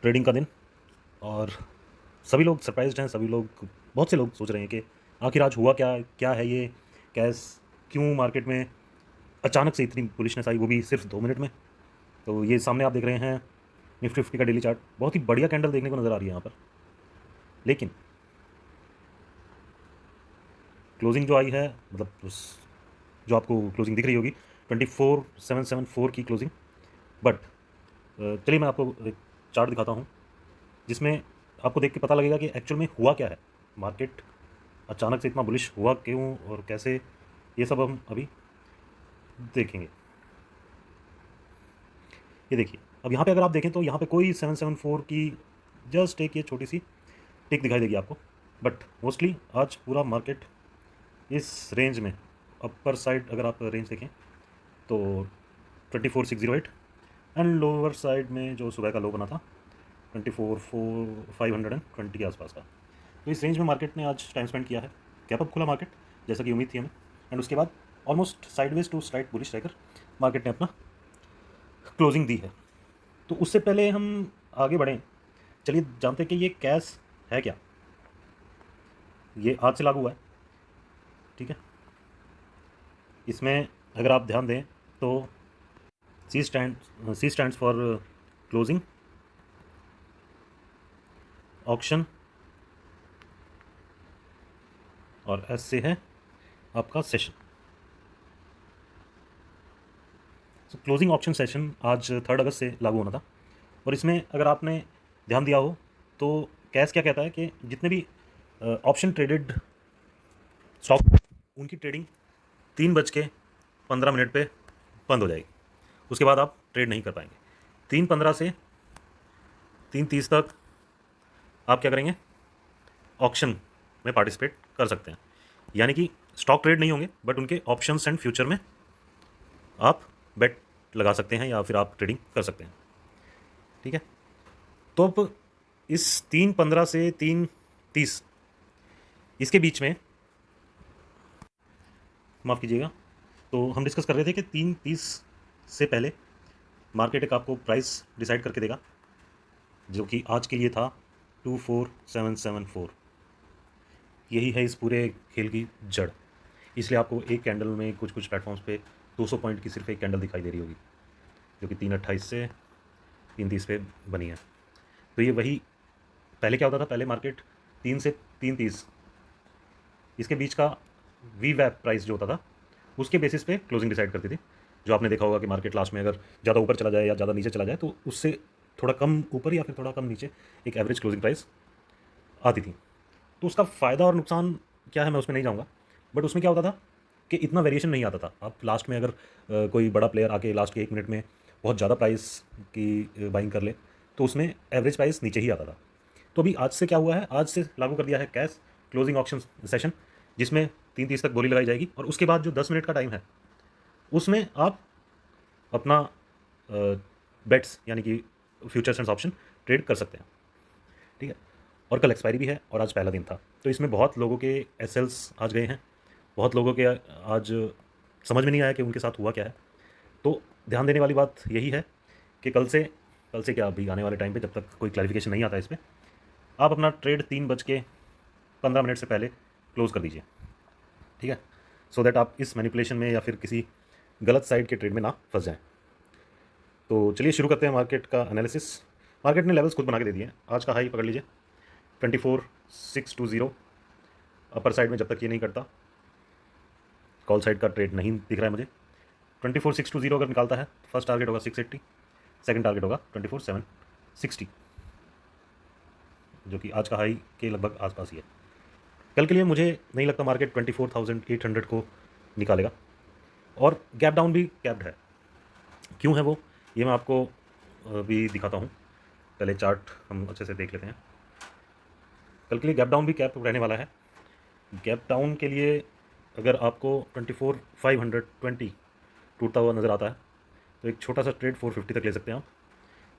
Trading का दिन। और सभी लोग सरप्राइज्ड हैं, सभी लोग, बहुत से लोग सोच रहे हैं कि आखिर आज हुआ क्या, क्या है ये, क्यों मार्केट में अचानक से इतनी बुलिशनेस आई, वो भी सिर्फ 2 मिनट में। तो ये सामने आप देख रहे हैं निफ्टी 50 का डेली चार्ट, बहुत ही बढ़िया कैंडल देखने को नज़र आ रही है यहाँ पर। लेकिन क्लोजिंग जो आई है, मतलब जो आपको क्लोजिंग दिख रही होगी 24,774 की क्लोजिंग। बट चलिए मैं आपको एक चार्ट दिखाता हूँ जिसमें आपको देख के पता लगेगा कि एक्चुअल में हुआ क्या है, मार्केट अचानक से इतना बुलिश हुआ क्यों और कैसे, ये सब हम अभी देखेंगे। ये देखिए, अब यहाँ पे अगर आप देखें तो यहाँ पे कोई 774 की जस्ट एक ये छोटी सी टिक दिखाई देगी आपको। बट मोस्टली आज पूरा मार्केट इस रेंज में, अपर साइड अगर आप रेंज देखें तो 24,608 एंड लोअर साइड में जो सुबह का लो बना था 24,520 के आसपास का। तो इस रेंज में मार्केट ने आज टाइम स्पेंड किया है। गैप अप खुला मार्केट, जैसा कि उम्मीद थी हमें, एंड उसके बाद almost sideways to slight bullish रहकर मार्केट ने अपना क्लोजिंग दी है। तो उससे पहले हम आगे बढ़ें, चलिए जानते हैं कि ये कैश है क्या। ये आज से लागू हुआ है, ठीक है। इसमें अगर आप ध्यान दें तो C stands for closing auction, और एस से है आपका सेशन। तो क्लोजिंग ऑप्शन सेशन आज 3 अगस्त से लागू होना था। और इसमें अगर आपने ध्यान दिया हो तो कैश क्या कहता है कि जितने भी ऑप्शन ट्रेडेड स्टॉक, उनकी ट्रेडिंग 3:15 पे बंद हो जाएगी। उसके बाद आप ट्रेड नहीं कर पाएंगे। 3:15 से 3:30 तक आप क्या करेंगे, ऑक्शन में पार्टिसिपेट कर सकते हैं। यानी कि स्टॉक ट्रेड नहीं होंगे, बट उनके ऑप्शंस एंड फ्यूचर में आप बेट लगा सकते हैं या फिर आप ट्रेडिंग कर सकते हैं, ठीक है। तो अब इस 3:15 से 3:30 इसके बीच में, माफ़ कीजिएगा, तो हम डिस्कस कर रहे थे कि 3:30 से पहले मार्केट एक आपको प्राइस डिसाइड करके देगा, जो कि आज के लिए था 24,774। यही है इस पूरे खेल की जड़। इसलिए आपको एक कैंडल में कुछ कुछ प्लेटफॉर्म्स पे 200 पॉइंट की सिर्फ एक कैंडल दिखाई दे रही होगी, जो कि 3:28 से 3:30 पे बनी है। तो ये वही, पहले क्या होता था, पहले मार्केट 3 से 3:30 इसके बीच का वी वैप प्राइस जो होता था उसके बेसिस पे क्लोजिंग डिसाइड करती थी। जो आपने देखा होगा कि मार्केट लास्ट में अगर ज़्यादा ऊपर चला जाए या ज़्यादा नीचे चला जाए तो उससे थोड़ा कम ऊपर या फिर थोड़ा कम नीचे एक एवरेज क्लोजिंग प्राइस आती थी। तो उसका फ़ायदा और नुकसान क्या है मैं उसमें नहीं जाऊँगा, बट उसमें क्या होता था कि इतना वेरिएशन नहीं आता था। आप लास्ट में अगर कोई बड़ा प्लेयर आके लास्ट के 1 मिनट में बहुत ज़्यादा प्राइस की बाइंग कर ले तो उसमें एवरेज प्राइस नीचे ही आता था। तो अभी आज से क्या हुआ है, आज से लागू कर दिया है कैश क्लोजिंग ऑप्शन सेशन, जिसमें 3:30 तक बोली लगाई जाएगी और उसके बाद जो 10 मिनट का टाइम है उसमें आप अपना बेट्स यानी कि फ्यूचर्स एंड ऑप्शन ट्रेड कर सकते हैं, ठीक है। और कल एक्सपायरी भी है और आज पहला दिन था, तो इसमें बहुत लोगों के एसएल्स आज गए हैं, बहुत लोगों के आज समझ में नहीं आया कि उनके साथ हुआ क्या है। तो ध्यान देने वाली बात यही है कि कल से क्या, अभी आने वाले टाइम पे जब तक कोई क्लैरिफिकेशन नहीं आता इस पर, आप अपना ट्रेड 3:15 से पहले क्लोज कर दीजिए, ठीक है, सो दैट आप इस मैनिपुलेशन में या फिर किसी गलत साइड के ट्रेड में ना फंस जाएं। तो चलिए शुरू करते हैं मार्केट का एनालिसिस। मार्केट ने लेवल्स खुद बना के दे दिए हैं। आज का हाई पकड़ लीजिए 24,620, अपर साइड में जब तक ये नहीं करता, कॉल साइड का ट्रेड नहीं दिख रहा है मुझे। 24,620 अगर निकालता है, फर्स्ट टारगेट होगा 680, सेकंड टारगेट होगा 24,760, जो कि आज का हाई के लगभग आसपास ही है। कल के लिए मुझे नहीं लगता मार्केट 24,800 को निकालेगा, और गैप डाउन भी कैप्ड है। क्यों है वो, ये मैं आपको भी दिखाता हूँ। पहले चार्ट हम अच्छे से देख लेते हैं। कल के लिए गैप डाउन भी कैप रहने वाला है। गैप डाउन के लिए अगर आपको 24,520 टूटता हुआ नज़र आता है तो एक छोटा सा ट्रेड 450 तक ले सकते हैं आप।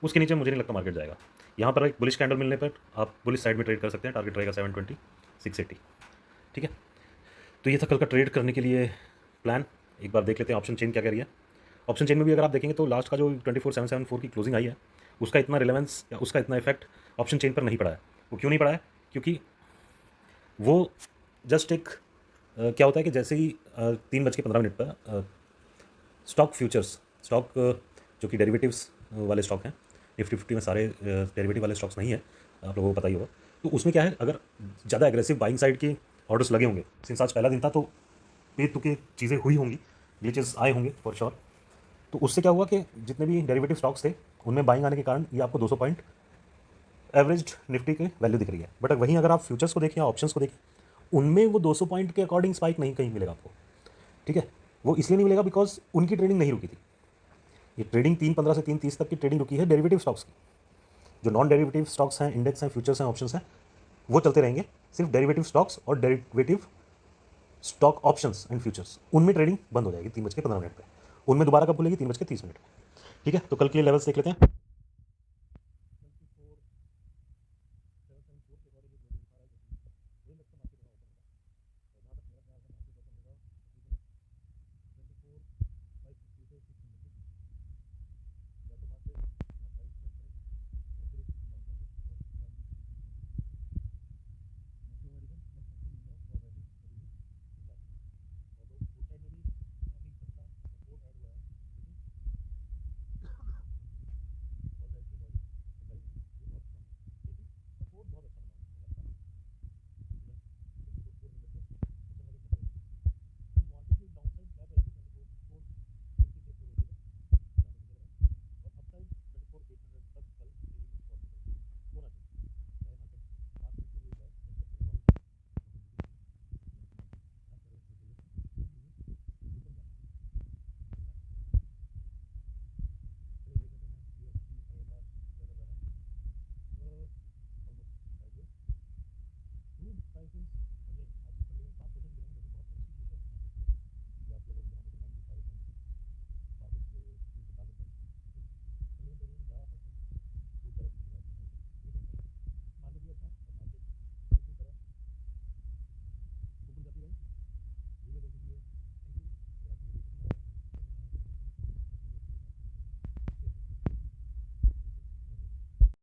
उसके नीचे मुझे नहीं लगता मार्केट जाएगा। यहाँ पर एक बुलिश कैंडल मिलने पर आप बुलिश साइड में ट्रेड कर सकते हैं। टारगेट रहेगा 720, 680, ठीक है। तो ये था कल का ट्रेड करने के लिए प्लान। एक बार देख लेते हैं ऑप्शन चेन क्या कह रही है। ऑप्शन चेन में भी अगर आप देखेंगे तो लास्ट का जो 24,774 की क्लोजिंग आई है उसका इतना रिलेवेंस या उसका इतना इफेक्ट ऑप्शन चेन पर नहीं पड़ा है। वो क्यों नहीं पड़ा है? क्योंकि वो जस्ट एक क्या होता है कि जैसे ही 3:15 पर स्टॉक फ्यूचर्स, स्टॉक जो कि डेरिवेटिव्स वाले स्टॉक हैं, निफ्टी फिफ्टी में सारे डेरिवेटिव वाले स्टॉक्स नहीं है, आप लोगों को पता ही होगा। तो उसमें क्या है, अगर ज़्यादा एग्रेसिव बाइंग साइड के ऑर्डर्स लगे होंगे, सिंस आज पहला दिन था तो बेतुके चीज़ें हुई होंगी, ग्लिचेस आए होंगे फॉर श्योर। तो उससे क्या हुआ कि जितने भी डेरिवेटिव स्टॉक्स थे उनमें बाइंग आने के कारण ये आपको 200 पॉइंट एवरेज निफ्टी की वैल्यू दिख रही है। बट वहीं अगर आप फ्यूचर्स को देखें या ऑप्शंस को देखें, उनमें वो 200 पॉइंट के अकॉर्डिंग स्पाइक नहीं कहीं मिलेगा आपको। ठीक है, वो इसलिए नहीं मिलेगा बिकॉज उनकी ट्रेडिंग नहीं रुकी थी। ये ट्रेडिंग 3:15 से 3:30 तक की ट्रेडिंग रुकी है डेरिवेटिव स्टॉक्स की। जो नॉन डेरिवेटिव स्टॉक्स हैं, इंडेक्स हैं, फ्यूचर्स हैं, ऑप्शंस हैं, वो चलते रहेंगे। सिर्फ डेरिवेटिव स्टॉक्स और derivative stock options and futures, उनमें ट्रेडिंग बंद हो जाएगी 3:15 पे। उनमें दोबारा कब खुलेगी? 3:30 पे। ठीक है, तो कल के लिए लेवल्स देख लेते हैं।